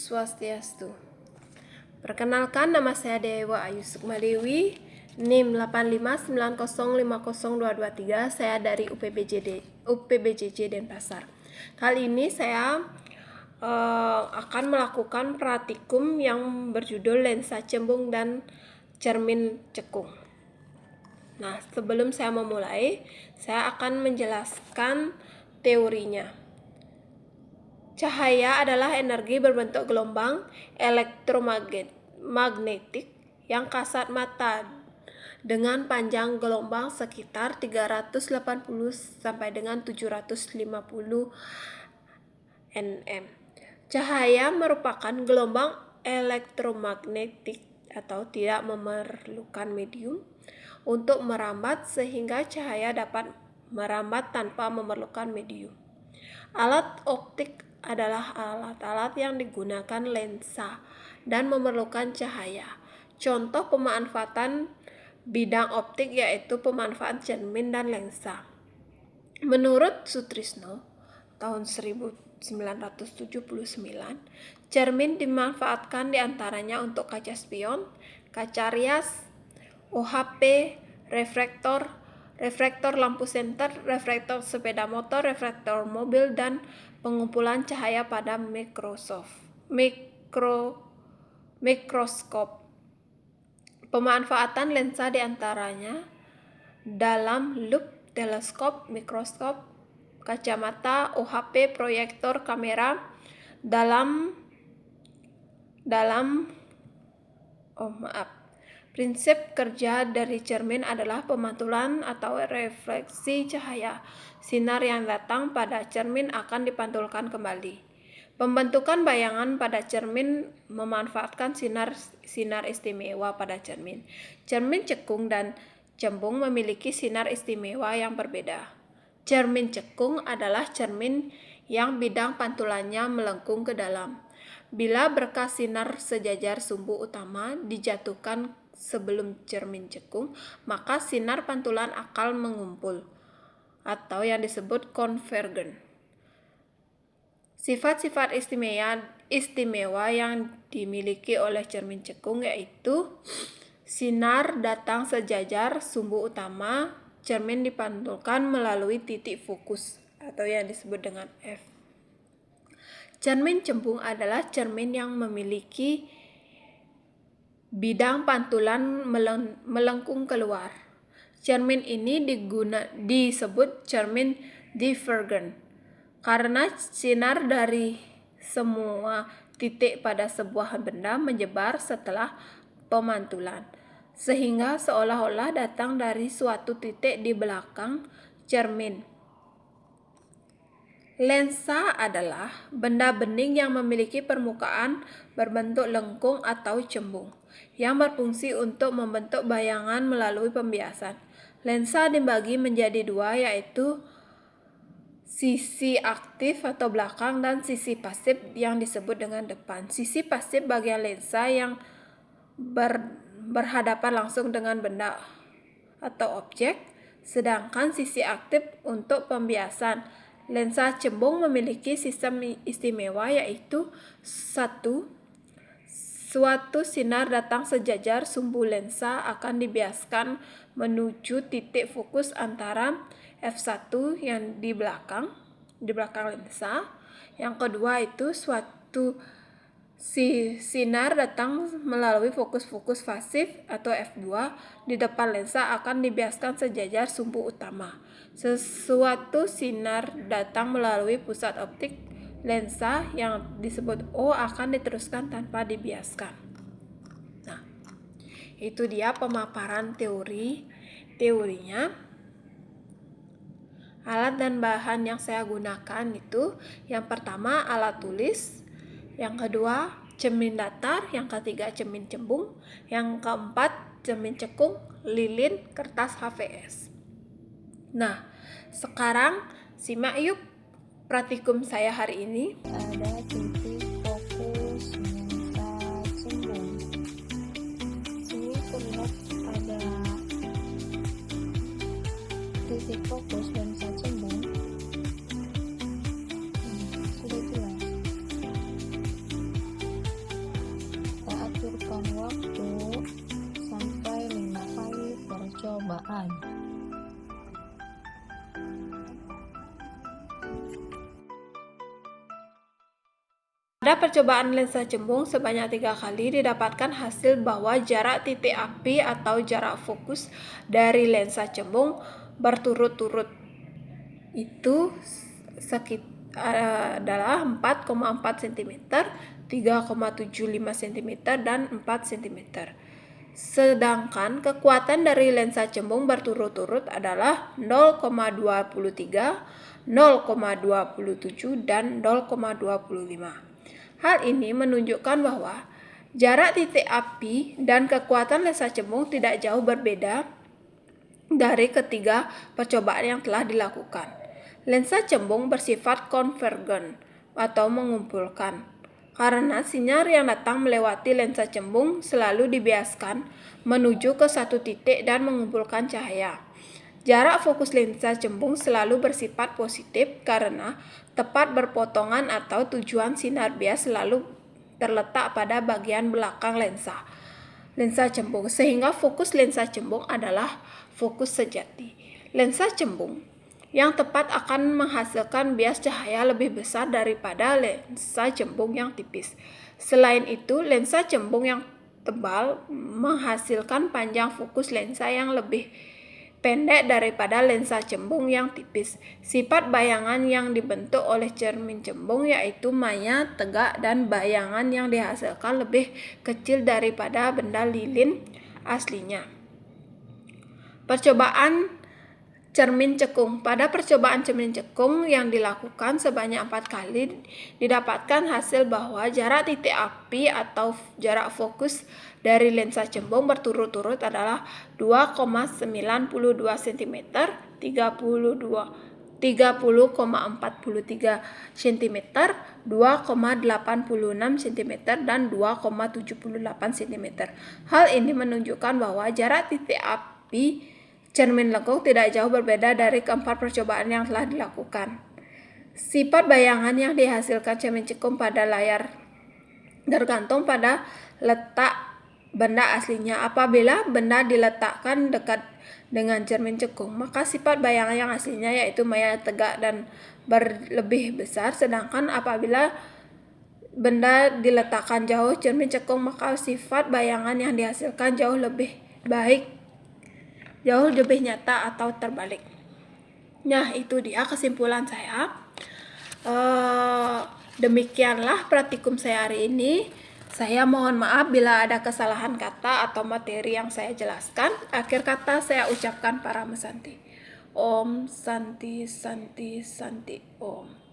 Swastiastu. Perkenalkan, nama saya Dewa Ayu Sukmadewi, NIM 8590502223. Saya dari UPBJJ Denpasar. Kali ini saya akan melakukan praktikum yang berjudul lensa cembung dan cermin cekung. Nah, sebelum saya memulai, saya akan menjelaskan teorinya. Cahaya adalah energi berbentuk gelombang elektromagnetik yang kasat mata dengan panjang gelombang sekitar 380 sampai dengan 750 nm. Cahaya merupakan gelombang elektromagnetik atau tidak memerlukan medium untuk merambat, sehingga cahaya dapat merambat tanpa memerlukan medium. Alat optik adalah alat-alat yang digunakan lensa dan memerlukan cahaya. Contoh pemanfaatan bidang optik yaitu pemanfaatan cermin dan lensa. Menurut Sutrisno tahun 1979, cermin dimanfaatkan diantaranya untuk kaca spion, kaca rias, OHP, refraktor lampu senter, refraktor sepeda motor, refraktor mobil, dan pengumpulan cahaya pada mikroskop. Pemanfaatan lensa diantaranya dalam loop, teleskop, mikroskop, kacamata, OHP, proyektor, kamera. Prinsip kerja dari cermin adalah pemantulan atau refleksi cahaya. Sinar yang datang pada cermin akan dipantulkan kembali. Pembentukan bayangan pada cermin memanfaatkan sinar istimewa pada cermin. Cermin cekung dan cembung memiliki sinar istimewa yang berbeda. Cermin cekung adalah cermin yang bidang pantulannya melengkung ke dalam. Bila berkas sinar sejajar sumbu utama dijatuhkan sebelum cermin cekung, maka sinar pantulan akan mengumpul atau yang disebut konvergen. Sifat-sifat istimewa yang dimiliki oleh cermin cekung yaitu sinar datang sejajar sumbu utama, cermin dipantulkan melalui titik fokus atau yang disebut dengan F. Cermin cembung adalah cermin yang memiliki bidang pantulan melengkung keluar. Cermin ini disebut cermin divergen karena sinar dari semua titik pada sebuah benda menyebar setelah pemantulan, sehingga seolah-olah datang dari suatu titik di belakang cermin. Lensa adalah benda bening yang memiliki permukaan berbentuk lengkung atau cembung, yang berfungsi untuk membentuk bayangan melalui pembiasan. Lensa dibagi menjadi dua, yaitu sisi aktif atau belakang dan sisi pasif yang disebut dengan depan. Sisi pasif bagian lensa yang berhadapan langsung dengan benda atau objek, sedangkan sisi aktif untuk pembiasan. Lensa cembung memiliki sistem istimewa yaitu suatu sinar datang sejajar sumbu lensa akan dibiaskan menuju titik fokus antara F1 yang di belakang lensa. Yang kedua itu suatu sinar datang melalui fokus pasif atau F2 di depan lensa akan dibiaskan sejajar sumbu utama. Sesuatu sinar datang melalui pusat optik lensa yang disebut O akan diteruskan tanpa dibiaskan. Nah, itu dia pemaparan teorinya. Alat dan bahan yang saya gunakan itu yang pertama alat tulis, yang kedua cermin datar, yang ketiga cermin cembung, yang keempat cermin cekung, lilin, kertas HVS. Nah, sekarang simak yuk praktikum saya hari ini. Ada titik fokus lensa cembung. Sini terlihat ada titik fokus lensa cembung. Sudah jelas. Pada percobaan lensa cembung sebanyak 3 kali didapatkan hasil bahwa jarak titik api atau jarak fokus dari lensa cembung berturut-turut itu adalah 4,4 cm, 3,75 cm, dan 4 cm. Sedangkan kekuatan dari lensa cembung berturut-turut adalah 0,23, 0,27, dan 0,25. Hal ini menunjukkan bahwa jarak titik api dan kekuatan lensa cembung tidak jauh berbeda dari ketiga percobaan yang telah dilakukan. Lensa cembung bersifat konvergen atau mengumpulkan, karena sinyal yang datang melewati lensa cembung selalu dibiaskan menuju ke satu titik dan mengumpulkan cahaya. Jarak fokus lensa cembung selalu bersifat positif karena tepat berpotongan atau tujuan sinar bias selalu terletak pada bagian belakang lensa cembung, sehingga fokus lensa cembung adalah fokus sejati. Lensa cembung yang tepat akan menghasilkan bias cahaya lebih besar daripada lensa cembung yang tipis. Selain itu, lensa cembung yang tebal menghasilkan panjang fokus lensa yang lebih pendek daripada lensa cembung yang tipis. Sifat bayangan yang dibentuk oleh cermin cembung yaitu maya, tegak, dan bayangan yang dihasilkan lebih kecil daripada benda lilin aslinya. Percobaan cermin cekung. Pada percobaan cermin cekung yang dilakukan sebanyak 4 kali, didapatkan hasil bahwa jarak titik api atau jarak fokus dari lensa cembung berturut-turut adalah 2,92 cm, 30,43 cm, 2,86 cm, dan 2,78 cm. Hal ini menunjukkan bahwa jarak titik api cermin lengkung tidak jauh berbeda dari keempat percobaan yang telah dilakukan. Sifat bayangan yang dihasilkan cermin cekung pada layar tergantung pada letak benda aslinya. Apabila benda diletakkan dekat dengan cermin cekung, maka sifat bayangan yang aslinya yaitu maya, tegak, dan berlebih besar. Sedangkan apabila benda diletakkan jauh cermin cekung, maka sifat bayangan yang dihasilkan jauh lebih nyata atau terbalik. Nah, itu dia kesimpulan saya. Demikianlah praktikum saya hari ini. Saya mohon maaf bila ada kesalahan kata atau materi yang saya jelaskan. Akhir kata saya ucapkan Paramesanti. Om Santi Santi Santi Om.